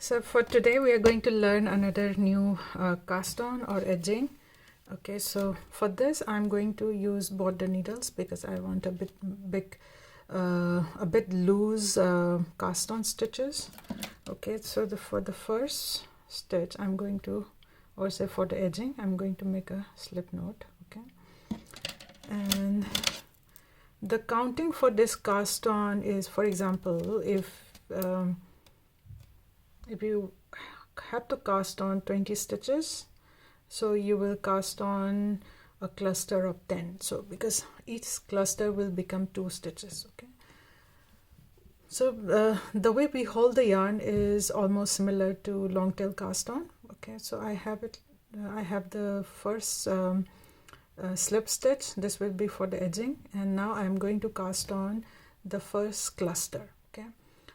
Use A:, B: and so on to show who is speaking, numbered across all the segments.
A: So for today we are going to learn another new cast on or edging. Okay, so for this I'm going to use border needles because I want a bit loose cast on stitches. Okay, so for the first stitch I'm going to, or say for the edging, I'm going to make a slip knot. Okay, and the counting for this cast on is, for example, if you have to cast on 20 stitches, so you will cast on a cluster of 10, so because each cluster will become 2 stitches. Okay, so the way we hold the yarn is almost similar to long tail cast on. Okay, so I have the first slip stitch. This will be for the edging, and now I'm going to cast on the first cluster. Okay,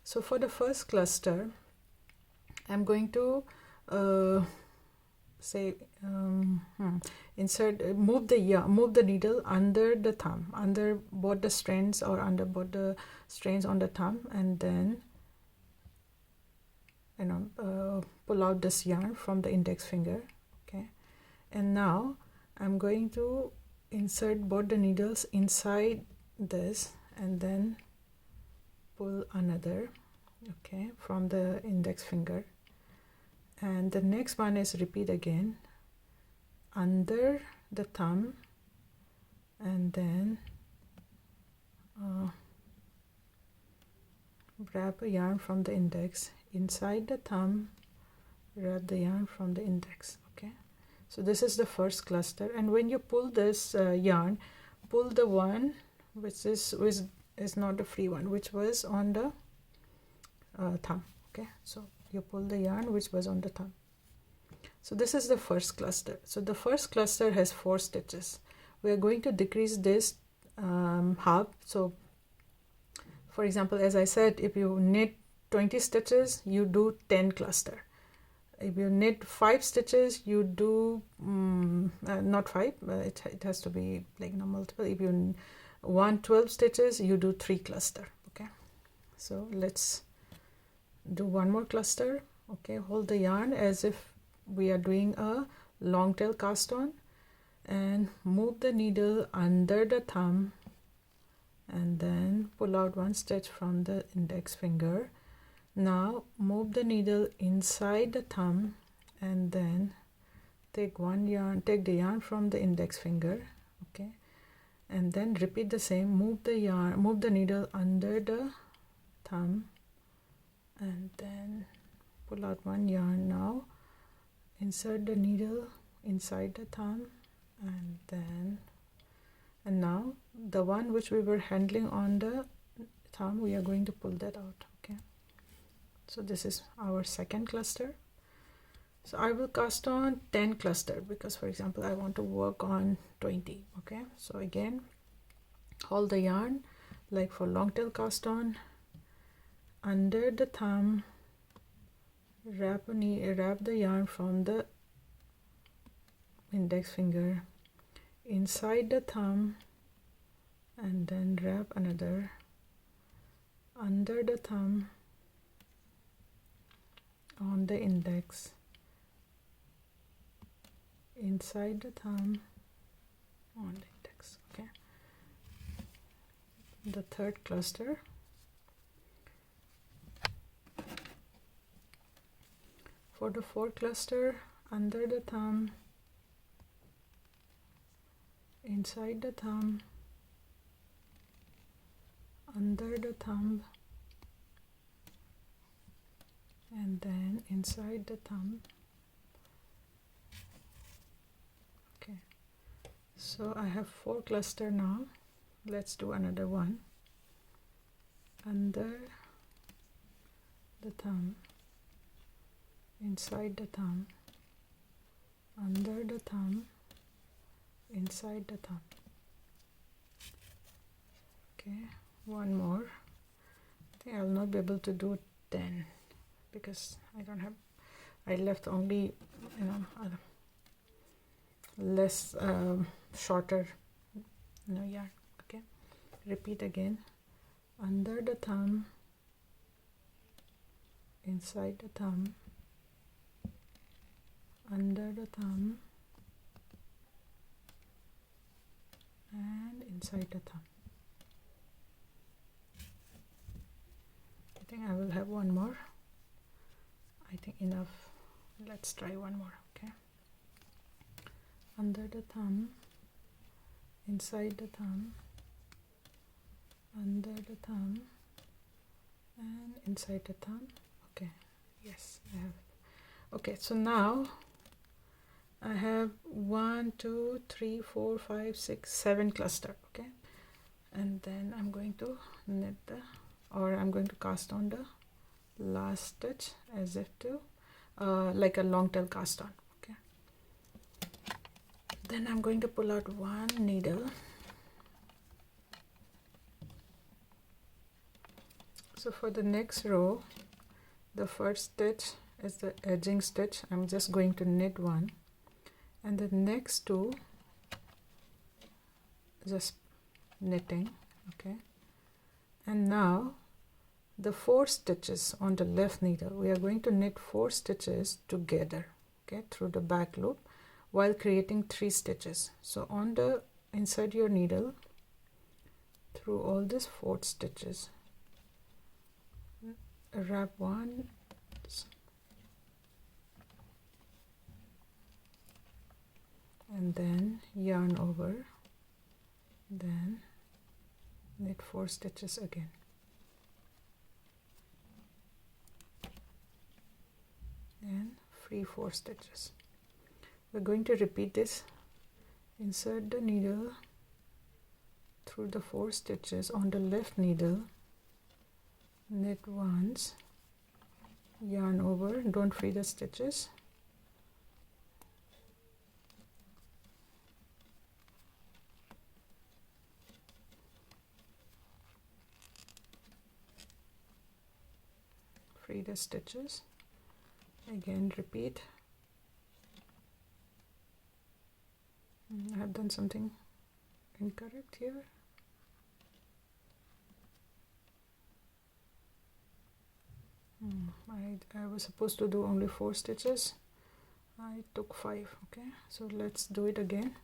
A: so for the first cluster I'm going to move the needle under the thumb, under both the strands or under both the strands on the thumb, and then pull out this yarn from the index finger. Okay, and now I'm going to insert both the needles inside this and then pull another, okay, from the index finger. And the next one is repeat again under the thumb, and then wrap a yarn from the index inside the thumb, wrap the yarn from the index. Okay, so this is the first cluster, and when you pull this yarn, pull the one which is not the free one, which was on the thumb. Okay, so you pull the yarn which was on the thumb. So this is the first cluster. So the first cluster has 4 stitches. We are going to decrease this half. So for example, as I said, if you knit 20 stitches, you do 10 cluster. If you knit 5 stitches, you do not 5, it has to be like multiple. If you want 12 stitches, you do 3 cluster. Okay, so let's do one more cluster. Okay, hold the yarn as if we are doing a long tail cast on, and move the needle under the thumb, and then pull out one stitch from the index finger. Now move the needle inside the thumb, and then take the yarn from the index finger. Okay, and then repeat the same. Move the needle under the thumb, and then pull out one yarn. Now insert the needle inside the thumb, and now the one which we were handling on the thumb, we are going to pull that out. Okay, so this is our second cluster. So I will cast on 10 cluster because, for example, I want to work on 20. Okay, so again, hold the yarn like for long tail cast on, under the thumb, wrap the yarn from the index finger inside the thumb, and then wrap another under the thumb, on the index, inside the thumb, on the index. Okay, the third cluster. For the fourth cluster, under the thumb, inside the thumb, under the thumb, and then inside the thumb. Okay, so I have 4 cluster now. Let's do another one. Under the thumb, inside the thumb, under the thumb, inside the thumb. Okay, one more. I think I'll not be able to do 10 because I left only less shorter yarn. Okay, repeat again. Under the thumb, inside the thumb, under the thumb, and inside the thumb. I think I will have one more. I think enough. Let's try one more. Okay, under the thumb, inside the thumb, under the thumb, and inside the thumb. Okay, yes, I have it. Okay, so now I have 1 2 3 4 5 6 7 cluster. Okay, and then I'm going to knit the, or I'm going to cast on the last stitch as if to like a long tail cast on. Okay, then I'm going to pull out one needle. So for the next row, the first stitch is the edging stitch. I'm just going to knit one, and the next two just knitting. Okay, and now the 4 stitches on the left needle, we are going to knit 4 stitches together, okay, through the back loop while creating 3 stitches. So on the inside your needle, through all these 4 stitches, wrap one, and then yarn over, then knit 4 stitches again. And free 4 stitches. We're going to repeat this. Insert the needle through the 4 stitches on the left needle, knit once, yarn over, don't free the stitches, free the stitches, again repeat. I have done something incorrect here. I was supposed to do only 4 stitches. I took 5. Okay, so let's do it again.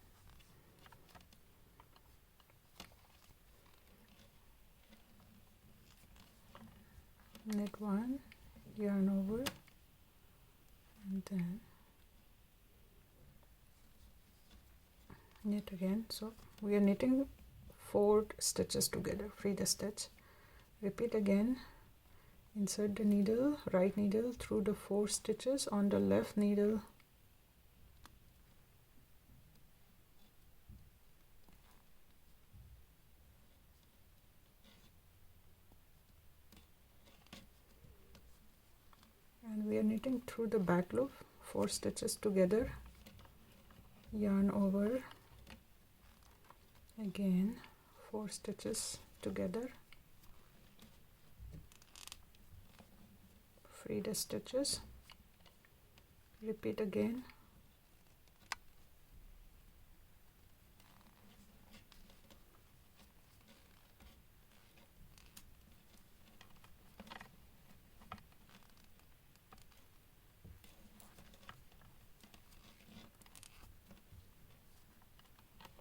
A: Knit one, yarn over, and then knit again. So we are knitting 4 stitches together. Free the stitch, repeat again. Insert the needle, right needle through the 4 stitches on the left needle, and we are knitting through the back loop 4 stitches together, yarn over, again 4 stitches together, free the stitches, repeat again.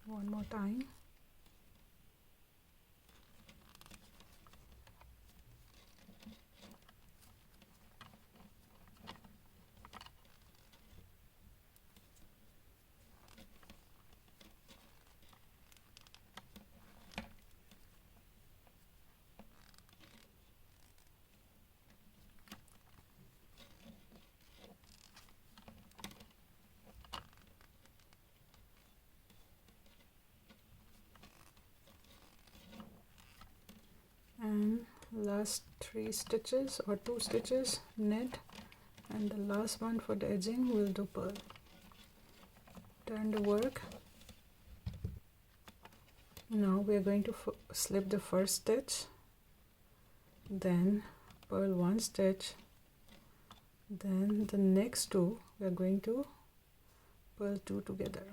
A: One more time. And last 3 stitches or 2 stitches knit, and the last one for the edging will do purl. Turn the work. Now we are going to slip the first stitch, then purl 1 stitch, then the next 2 we are going to purl 2 together.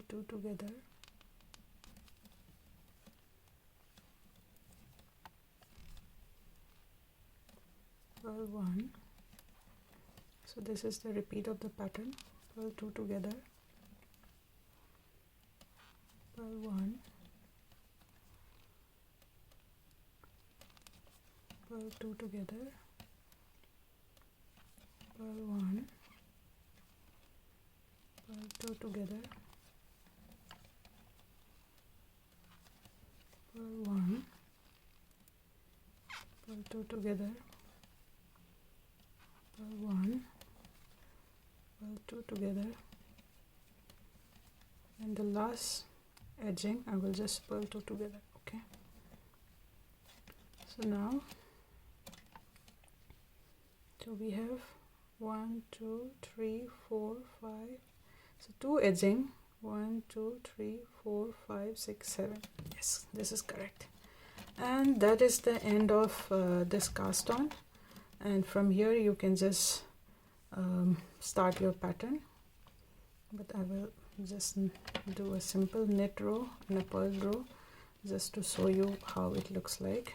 A: purl 2 together, purl 1. So this is the repeat of the pattern. Purl 2 together, purl 1, purl 2 together, purl 1, purl 2 together, purl 1, purl 2 together, purl 1, purl 2 together, and the last edging I will just purl 2 together. Okay, so now we have 1 2 3 4 5, so 2 edging, 1 2 3 4 5 6 7. Yes, this is correct. And that is the end of this cast on, and from here you can just start your pattern. But I will just do a simple knit row and a purl row just to show you how it looks like.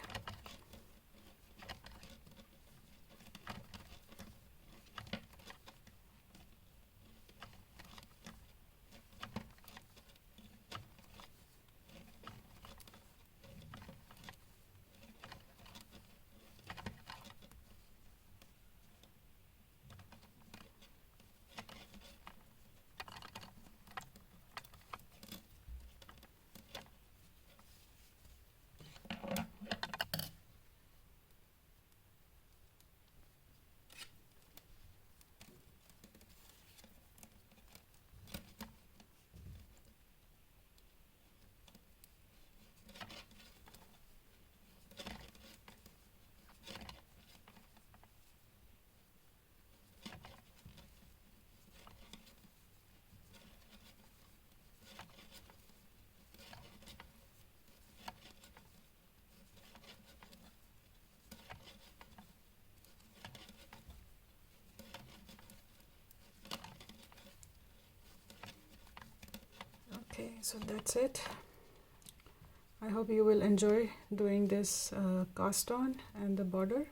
A: Okay, so that's it. I hope you will enjoy doing this cast on and the border.